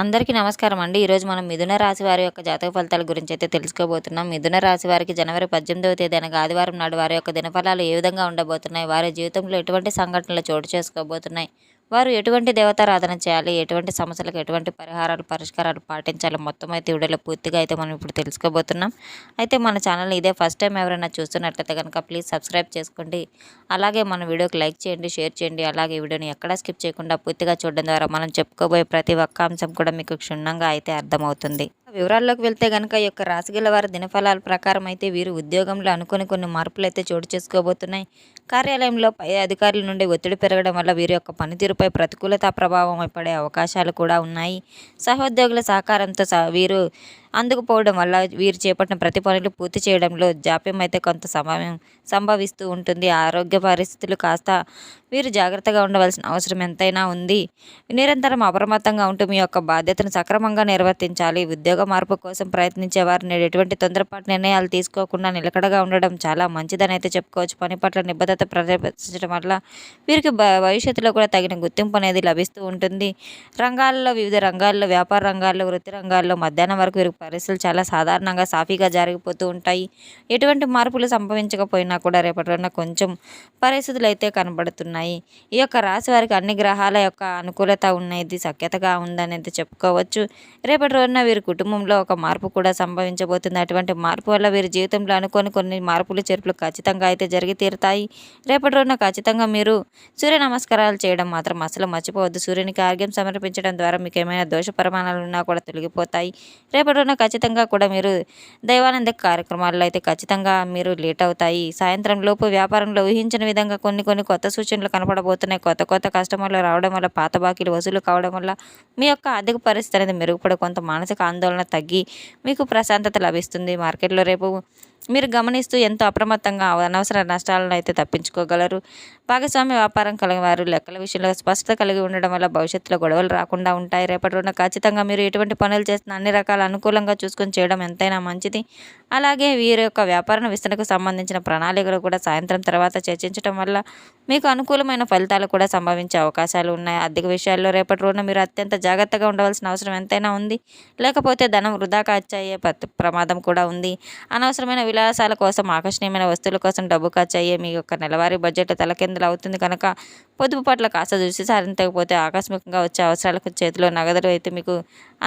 అందరికీ నమస్కారం అండి. ఈరోజు మనం మిథున రాశి వారి యొక్క జాతక ఫలితాల గురించి అయితే తెలుసుకోబోతున్నాం. మిథున రాశి వారికి జనవరి 18వ తేదీ అనగా ఆదివారం నాడు వారి యొక్క దినఫలాలు ఏ విధంగా ఉండబోతున్నాయి, వారి జీవితంలో ఎటువంటి సంఘటనలు చోటు చేసుకోబోతున్నాయి, వారు ఎటువంటి దేవతారాధన చేయాలి, ఎటువంటి సమస్యలకు ఎటువంటి పరిహారాలు పరిష్కారాలు పాటించాలి, మొత్తం అయితే వీడియోలో పూర్తిగా అయితే మనం ఇప్పుడు తెలుసుకోబోతున్నాం. అయితే మన ఛానల్ని ఇదే ఫస్ట్ టైం ఎవరైనా చూస్తున్నట్లయితే కనుక ప్లీజ్ సబ్స్క్రైబ్ చేసుకోండి. అలాగే మన వీడియోకి లైక్ చేయండి, షేర్ చేయండి. అలాగే వీడియోని ఎక్కడా స్కిప్ చేయకుండా పూర్తిగా చూడడం ద్వారా మనం చెప్పుకోబోయే ప్రతి ఒక్క అంశం కూడా మీకు క్షుణ్ణంగా అయితే అర్థమవుతుంది. వివరాల్లోకి వెళ్తే కనుక ఈ యొక్క రాశిగల వారి దినఫలాల ప్రకారం అయితే వీరు ఉద్యోగంలో అనుకుని కొన్ని మార్పులు అయితే చోటు చేసుకోబోతున్నాయి. కార్యాలయంలో పై అధికారుల నుండి ఒత్తిడి పెరగడం వల్ల వీరి యొక్క పనితీరుపై ప్రతికూలత ప్రభావం పడే అవకాశాలు కూడా ఉన్నాయి. సహోద్యోగుల సహకారంతో వీరు అందుకుపోవడం వల్ల వీరు చేపట్టిన ప్రతి పనులు పూర్తి చేయడంలో జాప్యం అయితే కొంత సమయం సంభవిస్తూ ఉంటుంది. ఆరోగ్య పరిస్థితులు కాస్త వీరు జాగ్రత్తగా ఉండవలసిన అవసరం ఎంతైనా ఉంది. నిరంతరం అప్రమత్తంగా ఉంటూ మీ యొక్క బాధ్యతను సక్రమంగా నిర్వర్తించాలి. ఉద్యోగ మార్పు కోసం ప్రయత్నించే వారిని ఎటువంటి తొందరపాటు నిర్ణయాలు తీసుకోకుండా నిలకడగా ఉండడం చాలా మంచిదని అయితే చెప్పుకోవచ్చు. పని పట్ల నిబద్ధత ప్రదర్శించడం వల్ల వీరికి భవిష్యత్తులో కూడా తగిన గుర్తింపు అనేది లభిస్తూ ఉంటుంది. వివిధ రంగాల్లో, వ్యాపార రంగాల్లో, వృత్తి రంగాల్లో మధ్యాహ్నం వరకు వీరికి పరిస్థితులు చాలా సాధారణంగా సాఫీగా జరిగిపోతూ ఉంటాయి. ఎటువంటి మార్పులు సంభవించకపోయినా కూడా రేపటి రోజున కొంచెం పరిస్థితులు అయితే కనబడుతున్నాయి. ఈ యొక్క రాశి వారికి అన్ని గ్రహాల యొక్క అనుకూలత ఉన్నది, సఖ్యతగా ఉందని అయితే చెప్పుకోవచ్చు. రేపటి రోజున వీరి కుటుంబంలో ఒక మార్పు కూడా సంభవించబోతుంది. అటువంటి మార్పు వల్ల వీరి జీవితంలో అనుకోని కొన్ని మార్పులు చేర్పులు ఖచ్చితంగా అయితే జరిగి తీరుతాయి. రేపటి రోజున ఖచ్చితంగా మీరు సూర్య నమస్కారాలు చేయడం మాత్రం అసలు మర్చిపోవద్దు. సూర్యునికి ఆర్ఘ్యం సమర్పించడం ద్వారా మీకు ఏమైనా దోష పరిమాణాలు ఉన్నా కూడా తొలగిపోతాయి. రేపటి రోజున ఖచ్చితంగా కూడా మీరు దైవానంద కార్యక్రమాల్లో అయితే ఖచ్చితంగా మీరు లేట్ అవుతాయి. సాయంత్రం లోపు వ్యాపారంలో ఊహించిన విధంగా కొన్ని కొత్త సూచనలు కనపడబోతున్నాయి. కొత్త కస్టమర్లు రావడం వల్ల, పాత బాకీలు వసూలు కావడం వల్ల మీ యొక్క ఆర్థిక పరిస్థితి అనేది మెరుగుపడి కొంత మానసిక ఆందోళన తగ్గి మీకు ప్రశాంతత లభిస్తుంది. మార్కెట్లో రేపు మీరు గమనిస్తూ ఎంతో అప్రమత్తంగా అనవసర నష్టాలను అయితే తప్పించుకోగలరు. భాగస్వామ్య వ్యాపారం కలిగిన వారు లెక్కల విషయంలో స్పష్టత కలిగి ఉండడం వల్ల భవిష్యత్తులో గొడవలు రాకుండా ఉంటాయి. రేపటి రోజున ఖచ్చితంగా మీరు ఎటువంటి పనులు చేస్తున్న అన్ని రకాల అనుకూలంగా చూసుకొని చేయడం ఎంతైనా మంచిది. అలాగే వీరి యొక్క వ్యాపార విస్తరణకు సంబంధించిన ప్రణాళికలు కూడా సాయంత్రం తర్వాత చర్చించడం వల్ల మీకు అనుకూలమైన ఫలితాలు కూడా సంభవించే అవకాశాలు ఉన్నాయి. ఆర్థిక విషయాల్లో రేపటి రోజున మీరు అత్యంత జాగ్రత్తగా ఉండవలసిన అవసరం ఎంతైనా ఉంది. లేకపోతే ధనం వృధా ఖర్చు అయ్యే ప్రమాదం కూడా ఉంది. అనవసరమైన విలాసాల కోసం, ఆకర్షణీయమైన వస్తువుల కోసం డబ్బు ఖర్చు అయ్యే మీ యొక్క నెలవారీ బడ్జెట్ తలకిందులు అవుతుంది కనుక పొదుపు పట్ల కాస్త దృష్టి సారించకపోతే ఆకస్మికంగా వచ్చే అవసరాలకు చేతిలో నగదులు అయితే మీకు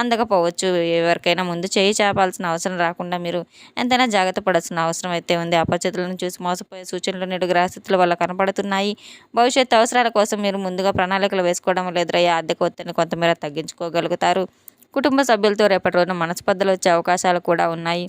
అందకపోవచ్చు. ఎవరికైనా ముందు చేయి చేపాల్సిన అవసరం రాకుండా మీరు ఎంతైనా జాగ్రత్త పడాల్సిన అవసరం అయితే ఉంది. అపరిచితులను చూసి మోసపోయే సూచనలు నేడు గ్రహస్థితుల వల్ల కనపడుతున్నాయి. భవిష్యత్తు అవసరాల కోసం మీరు ముందుగా ప్రణాళికలు వేసుకోవడం వల్ల ఎదురయ్యే ఆర్థిక ఒత్తిడిని కొంతమేర తగ్గించుకోగలుగుతారు. కుటుంబ సభ్యులతో రేపటి రోజున మనస్పర్ధలు వచ్చే అవకాశాలు కూడా ఉన్నాయి.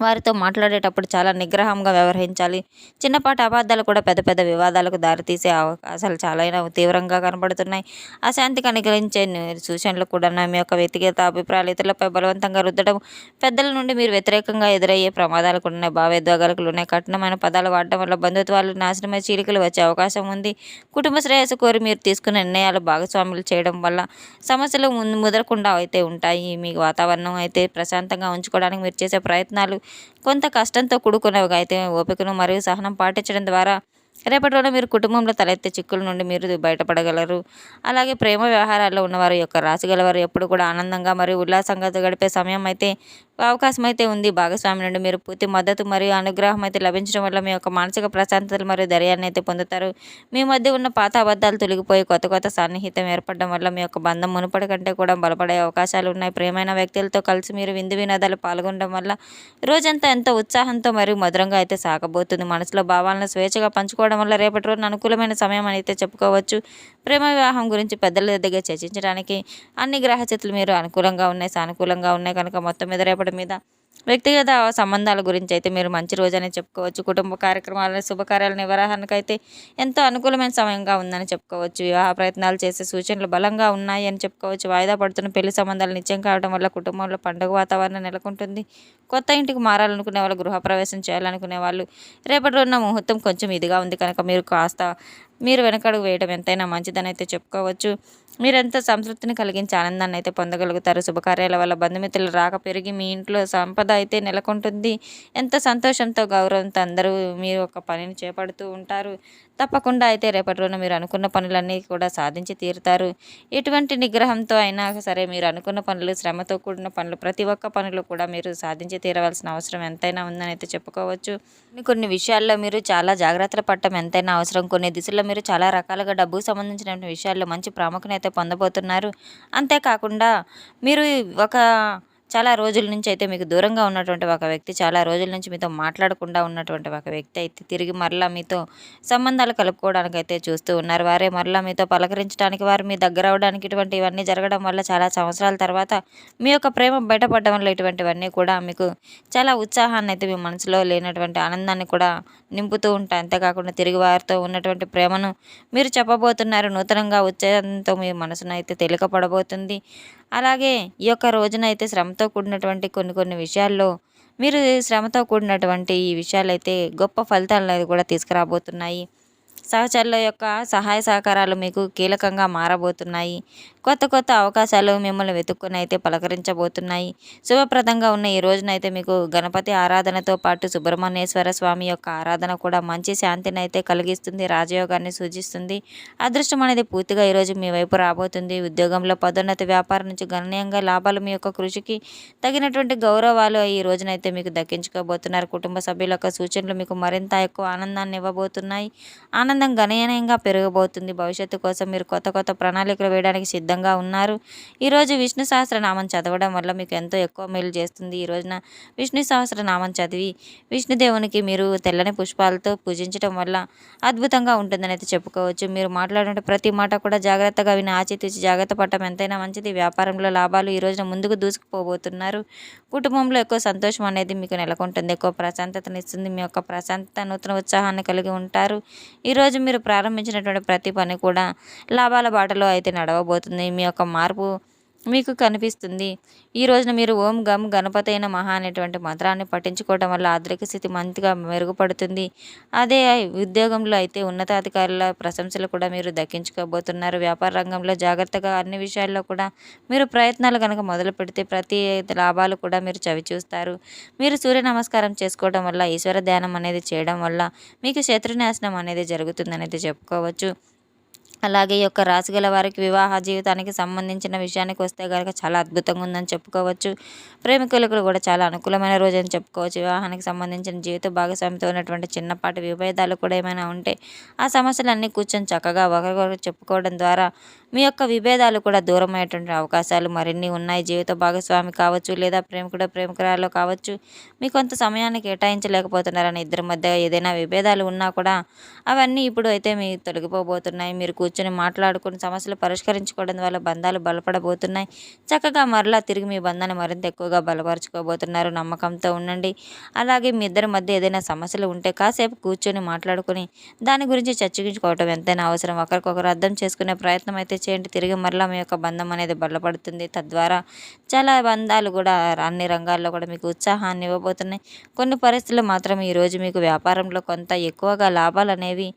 వారితో మాట్లాడేటప్పుడు చాలా నిగ్రహంగా వ్యవహరించాలి. చిన్నపాటి అబద్ధాలు కూడా పెద్ద పెద్ద వివాదాలకు దారితీసే అవకాశాలు చాలా తీవ్రంగా కనబడుతున్నాయి. అశాంతికి అనుకరించే సూచనలు కూడా మీ యొక్క వ్యక్తిగత అభిప్రాయాలు ఇతరులపై బలవంతంగా రుద్దడం, పెద్దల నుండి మీరు వ్యతిరేకంగా ఎదురయ్యే ప్రమాదాలు కూడా ఉన్నాయి. భావోద్వేగాలకు ఉన్నాయి. కఠినమైన పదాలు వాడడం వల్ల బంధుత్వాలు నాశనమై చీలికలు వచ్చే అవకాశం ఉంది. కుటుంబ శ్రేయస్సు కోరి మీరు తీసుకున్న నిర్ణయాలు భాగస్వాములు చేయడం వల్ల సమస్యలు ముదరకుండా అయితే ఉంటాయి. మీ వాతావరణం అయితే ప్రశాంతంగా ఉంచుకోవడానికి మీరు చేసే ప్రయత్నాలు కొంత కష్టంతో కూడుకున్నవిగా అయితే ఓపికను మరియు సహనం పాటించడం ద్వారా రేపటి రోజున మీరు కుటుంబంలో తలెత్తే చిక్కుల నుండి మీరు బయటపడగలరు. అలాగే ప్రేమ వ్యవహారాల్లో ఉన్నవారు యొక్క రాశి గలవారు ఎప్పుడు కూడా ఆనందంగా మరియు ఉల్లాసంగా గడిపే సమయం అయితే అవకాశం అయితే ఉంది. భాగస్వామి నుండి మీరు పూర్తి మద్దతు మరియు అనుగ్రహం అయితే లభించడం వల్ల మీ యొక్క మానసిక ప్రశాంతతలు మరియు ధైర్యాన్ని అయితే పొందుతారు. మీ మధ్య ఉన్న పాత అబద్ధాలు తొలగిపోయి కొత్త సాన్నిహిత్యం ఏర్పడడం వల్ల మీ యొక్క బంధం మునుపటి కంటే కూడా బలపడే అవకాశాలు ఉన్నాయి. ప్రియమైన వ్యక్తులతో కలిసి మీరు విందు వినోదాలు పాల్గొనడం వల్ల రోజంతా ఎంతో ఉత్సాహంతో మరియు మధురంగా అయితే సాగబోతుంది. మనసులో భావాలను స్వేచ్ఛగా పంచుకోవడం వల్ల రేపటి రోజున అనుకూలమైన సమయం అని అయితే చెప్పుకోవచ్చు. ప్రేమ వివాహం గురించి పెద్దల దగ్గర చర్చించడానికి అన్ని గ్రహస్థితులు మీరు అనుకూలంగా ఉన్నాయి, సానుకూలంగా ఉన్నాయి కనుక మొత్తం మీద రేపటి మీద వ్యక్తిగత సంబంధాల గురించి అయితే మీరు మంచి రోజని చెప్పుకోవచ్చు. కుటుంబ కార్యక్రమాల శుభకార్యాల నిర్వహణకైతే ఎంతో అనుకూలమైన సమయంగా ఉందని చెప్పుకోవచ్చు. వివాహ ప్రయత్నాలు చేసే సూచనలు బలంగా ఉన్నాయి అని చెప్పుకోవచ్చు. వాయిదా పడుతున్న పెళ్లి సంబంధాలు నిత్యం కావడం వల్ల కుటుంబంలో పండుగ వాతావరణం నెలకొంటుంది. కొత్త ఇంటికి మారాలనుకునే వాళ్ళు, గృహప్రవేశం చేయాలనుకునే వాళ్ళు రేపటి రోజున ముహూర్తం కొంచెం ఇదిగా ఉంది కనుక మీరు కాస్త మీరు వెనకడుగు వేయడం ఎంతైనా మంచిదని అయితే చెప్పుకోవచ్చు. మీరెంతో సంతృప్తిని కలిగించే ఆనందాన్ని అయితే పొందగలుగుతారు. శుభకార్యాల వల్ల బంధుమిత్రులు రాక పెరిగి మీ ఇంట్లో సంపద అయితే నెలకొంటుంది. ఎంతో సంతోషంతో, గౌరవంతో అందరూ మీరు ఒక పనిని చేపడుతూ ఉంటారు. తప్పకుండా అయితే రేపటి రోజున మీరు అనుకున్న పనులన్నీ కూడా సాధించి తీరుతారు. ఎటువంటి నిగ్రహంతో అయినా సరే మీరు అనుకున్న పనులు, శ్రమతో కూడిన పనులు, ప్రతి ఒక్క పనులు కూడా మీరు సాధించి తీరవలసిన అవసరం ఎంతైనా ఉందని అయితే చెప్పుకోవచ్చు. కొన్ని విషయాల్లో మీరు చాలా జాగ్రత్తలు పడటం ఎంతైనా అవసరం. కొన్ని దిశల్లో మీరు చాలా రకాలుగా డబ్బుకు సంబంధించిన విషయాల్లో మంచి ప్రాముఖ్యత అయితే పొందబోతున్నారు. అంతేకాకుండా మీరు ఒక చాలా రోజుల నుంచి అయితే మీకు దూరంగా ఉన్నటువంటి ఒక వ్యక్తి, చాలా రోజుల నుంచి మీతో మాట్లాడకుండా ఉన్నటువంటి ఒక వ్యక్తి అయితే తిరిగి మరలా మీతో సంబంధాలు కలుపుకోవడానికి అయితే చూస్తూ ఉన్నారు. వారే మరలా మీతో పలకరించడానికి, వారు మీ దగ్గర అవ్వడానికి, ఇవన్నీ జరగడం వల్ల చాలా సంవత్సరాల తర్వాత మీ యొక్క ప్రేమ బయటపడడం వల్ల ఇటువంటివన్నీ కూడా మీకు చాలా ఉత్సాహాన్ని అయితే మీ మనసులో లేనటువంటి ఆనందాన్ని కూడా నింపుతూ ఉంటాయి. అంతేకాకుండా తిరిగి వారితో ఉన్నటువంటి ప్రేమను మీరు చెప్పబోతున్నారు. నూతనంగా ఉత్సాహంతో మీ మనసునైతే తేలికపడబోతుంది. అలాగే ఈ యొక్క రోజునైతే శ్రమతో కూడినటువంటి కొన్ని విషయాల్లో మీరు శ్రమతో కూడినటువంటి ఈ విషయాలైతే గొప్ప ఫలితాలను కూడా తీసుకురాబోతున్నాయి. సహచరుల యొక్క సహాయ సహకారాలు మీకు కీలకంగా మారబోతున్నాయి. కొత్త అవకాశాలు మిమ్మల్ని వెతుక్కొని అయితే పలకరించబోతున్నాయి. శుభప్రదంగా ఉన్న ఈ రోజునైతే మీకు గణపతి ఆరాధనతో పాటు సుబ్రహ్మణ్యేశ్వర స్వామి యొక్క ఆరాధన కూడా మంచి శాంతిని అయితే కలిగిస్తుంది, రాజయోగాన్ని సూచిస్తుంది. అదృష్టం అనేది పూర్తిగా ఈరోజు మీ వైపు రాబోతుంది. ఉద్యోగంలో పదోన్నతి, వ్యాపారం నుంచి గణనీయంగా లాభాలు, మీ యొక్క కృషికి తగినటువంటి గౌరవాలు ఈ రోజునైతే మీకు దక్కించుకోబోతున్నారు. కుటుంబ సభ్యుల యొక్క సూచనలు మీకు మరింత ఎక్కువ ఆనందాన్ని ఇవ్వబోతున్నాయి. ఆనందం గణనీయంగా పెరగబోతుంది. భవిష్యత్తు కోసం మీరు కొత్త ప్రణాళికలు వేయడానికి సిద్ధంగా ఉన్నారు. ఈరోజు విష్ణు సహస్రనామం చదవడం వల్ల మీకు ఎంతో ఎక్కువ మేలు చేస్తుంది. ఈ రోజున విష్ణు సహస్రనామం చదివి విష్ణుదేవునికి మీరు తెల్లని పుష్పాలతో పూజించడం వల్ల అద్భుతంగా ఉంటుందని అయితే చెప్పుకోవచ్చు. మీరు మాట్లాడే ప్రతి మాట కూడా జాగ్రత్తగా విని ఆచితూచి జాగ్రత్త పడటం ఎంతైనా మంచిది. వ్యాపారంలో లాభాలు ఈ రోజున ముందుకు దూసుకుపోబోతున్నారు. కుటుంబంలో ఎక్కువ సంతోషం అనేది మీకు నెలకొంటుంది. ఎక్కువ ప్రశాంతతనిస్తుంది. మీ యొక్క ప్రశాంతత, నూతన ఉత్సాహాన్ని కలిగి ఉంటారు. ఈరోజు మీరు ప్రారంభించినటువంటి ప్రతి పని కూడా లాభాల బాటలో అయితే నడవబోతుంది. మీ యొక్క మార్పు మీకు కనిపిస్తుంది. ఈ రోజున మీరు ఓం గం గణపతైన మహా అనేటువంటి మంత్రాన్ని పఠించుకోవడం వల్ల ఆర్థిక స్థితి మంచిగా మెరుగుపడుతుంది. అదే ఉద్యోగంలో అయితే ఉన్నతాధికారుల ప్రశంసలు కూడా మీరు దక్కించుకోబోతున్నారు. వ్యాపార రంగంలో జాగ్రత్తగా అన్ని విషయాల్లో కూడా మీరు ప్రయత్నాలు కనుక మొదలు పెడితే ప్రతి లాభాలు కూడా మీరు చవిచూస్తారు. మీరు సూర్య నమస్కారం చేసుకోవడం వల్ల, ఈశ్వర ధ్యానం అనేది చేయడం వల్ల మీకు శత్రునాశనం అనేది జరుగుతుందనేది చెప్పుకోవచ్చు. అలాగే ఈ యొక్క రాశి గల వారికి వివాహ జీవితానికి సంబంధించిన విషయానికి వస్తే కనుక చాలా అద్భుతంగా ఉందని చెప్పుకోవచ్చు. ప్రేమికులకు కూడా చాలా అనుకూలమైన రోజు అని చెప్పుకోవచ్చు. వివాహానికి సంబంధించిన జీవిత భాగస్వామితో ఉన్నటువంటి చిన్నపాటి విభేదాలు కూడా ఏమైనా ఉంటే ఆ సమస్యలన్నీ కూర్చొని చక్కగా ఒకరికొకరు చెప్పుకోవడం ద్వారా మీ యొక్క విభేదాలు కూడా దూరం అయ్యేటువంటి అవకాశాలు మరిన్ని ఉన్నాయి. జీవిత భాగస్వామి కావచ్చు, లేదా ప్రేమికురాలు కావచ్చు, మీ కొంత సమయాన్ని కేటాయించలేకపోతున్నారని ఇద్దరి మధ్య ఏదైనా విభేదాలు ఉన్నా కూడా అవన్నీ ఇప్పుడు అయితే మీ తొలగిపోబోతున్నాయి. మీరు కూర్చొని మాట్లాడుకుని సమస్యలు పరిష్కరించుకోవడం వల్ల బంధాలు బలపడబోతున్నాయి. చక్కగా మరలా తిరిగి మీ బంధాన్ని మరింత ఎక్కువగా బలపరుచుకోబోతున్నారు. నమ్మకంతో ఉండండి. అలాగే మీ ఇద్దరి మధ్య ఏదైనా సమస్యలు ఉంటే కాసేపు కూర్చొని మాట్లాడుకుని దాని గురించి చర్చించుకోవటం ఎంతైనా అవసరం. ఒకరికొకరు అర్థం చేసుకునే ప్రయత్నం అయితే చేయండి. తిరిగి మరలా మీ యొక్క బంధం అనేది బలపడుతుంది. తద్వారా చాలా బంధాలు కూడా అన్ని రంగాల్లో కూడా మీకు ఉత్సాహాన్ని ఇవ్వబోతున్నాయి. కొన్ని పరిస్థితులు మాత్రం ఈరోజు మీకు వ్యాపారంలో కొంత ఎక్కువగా లాభాలు అనేవి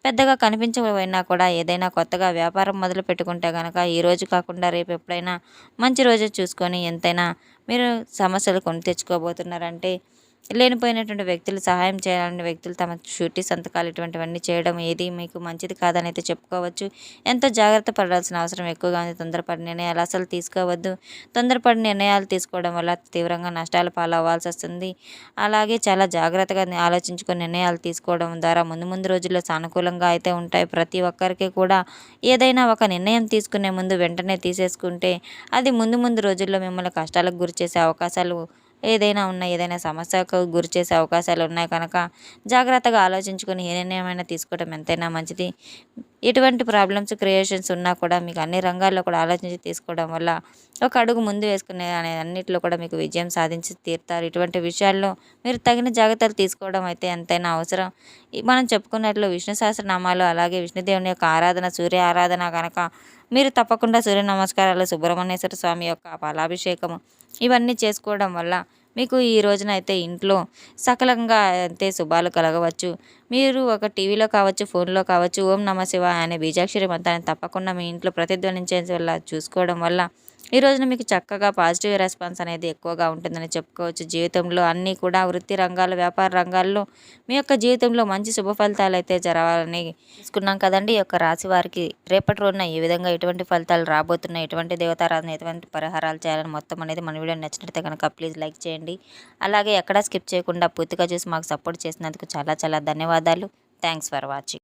పెద్దగా కనిపించకపోయినా కూడా ఏదైనా కొత్తగా వ్యాపారం మొదలు పెట్టుకుంటే కనుక ఈరోజు కాకుండా రేపు ఎప్పుడైనా మంచి రోజు చూసుకొని ఎంతైనా మీరు సమస్యలు కొని తెచ్చుకోబోతున్నారంటే లేనిపోయినటువంటి వ్యక్తులు, సహాయం చేయాలని వ్యక్తులు తమ షూరిటీ సంతకాలు ఇటువంటివన్నీ చేయడం ఏది మీకు మంచిది కాదని అయితే చెప్పుకోవచ్చు. ఎంతో జాగ్రత్త పడాల్సిన అవసరం ఎక్కువగా ఉంది. తొందరపడి నిర్ణయాలు అసలు తీసుకోవద్దు. తొందరపడి నిర్ణయాలు తీసుకోవడం వల్ల తీవ్రంగా నష్టాలు పాలవ్వాల్సి వస్తుంది. అలాగే చాలా జాగ్రత్తగా ఆలోచించుకొని నిర్ణయాలు తీసుకోవడం ద్వారా ముందు రోజుల్లో సానుకూలంగా అయితే ఉంటాయి. ప్రతి ఒక్కరికి కూడా ఏదైనా ఒక నిర్ణయం తీసుకునే ముందు వెంటనే తీసేసుకుంటే అది ముందు రోజుల్లో మిమ్మల్ని కష్టాలకు గురి చేసే అవకాశాలు ఏదైనా సమస్యకు గురి చేసే అవకాశాలు ఉన్నాయి కనుక జాగ్రత్తగా ఆలోచించుకొని ఏ నిర్ణయమైనా తీసుకోవడం ఎంతైనా మంచిది. ఎటువంటి ప్రాబ్లమ్స్, క్రియేషన్స్ ఉన్నా కూడా మీకు అన్ని రంగాల్లో కూడా ఆలోచించి తీసుకోవడం వల్ల ఒక అడుగు ముందు వేసుకునే అన్నింటిలో కూడా మీకు విజయం సాధించి తీరుతారు. ఇటువంటి విషయాల్లో మీరు తగిన జాగ్రత్తలు తీసుకోవడం అయితే ఎంతైనా అవసరం. మనం చెప్పుకున్నట్లు విష్ణు సహస్రనామాలు, అలాగే విష్ణుదేవుని యొక్క ఆరాధన, సూర్య ఆరాధన కనుక మీరు తప్పకుండా సూర్య నమస్కారాలు, సుబ్రహ్మణ్యేశ్వర స్వామి యొక్క పాలాభిషేకము ఇవన్నీ చేసుకోవడం వల్ల మీకు ఈ రోజునైతే ఇంట్లో సకలంగా అయితే శుభాలు కలగవచ్చు. మీరు ఒక టీవీలో కావచ్చు, ఫోన్‌లో కావచ్చు, ఓం నమ శివాయ అనే బీజాక్షరి మంత్రాన్ని తప్పకుండా మీ ఇంట్లో ప్రతిధ్వనించేలా చూసుకోవడం వల్ల ఈ రోజున మీకు చక్కగా పాజిటివ్ రెస్పాన్స్ అనేది ఎక్కువగా ఉంటుందని చెప్పుకోవచ్చు. జీవితంలో అన్నీ కూడా వృత్తి రంగాలు, వ్యాపార రంగాల్లో మీ యొక్క జీవితంలో మంచి శుభ ఫలితాలైతే జరగాలని తీసుకున్నాం కదండీ! ఈ యొక్క రాశి వారికి రేపటి రోజున ఏ విధంగా ఎటువంటి ఫలితాలు రాబోతున్నాయి, ఎటువంటి దేవతారాధన, ఎటువంటి పరిహారాలు చేయాలని మొత్తం అనేది మన వీడియో నచ్చినట్లయితే కనుక ప్లీజ్ లైక్ చేయండి. అలాగే ఎక్కడా స్కిప్ చేయకుండా పూర్తిగా చూసి మాకు సపోర్ట్ చేసినందుకు చాలా చాలా ధన్యవాదాలు. Thanks for watching.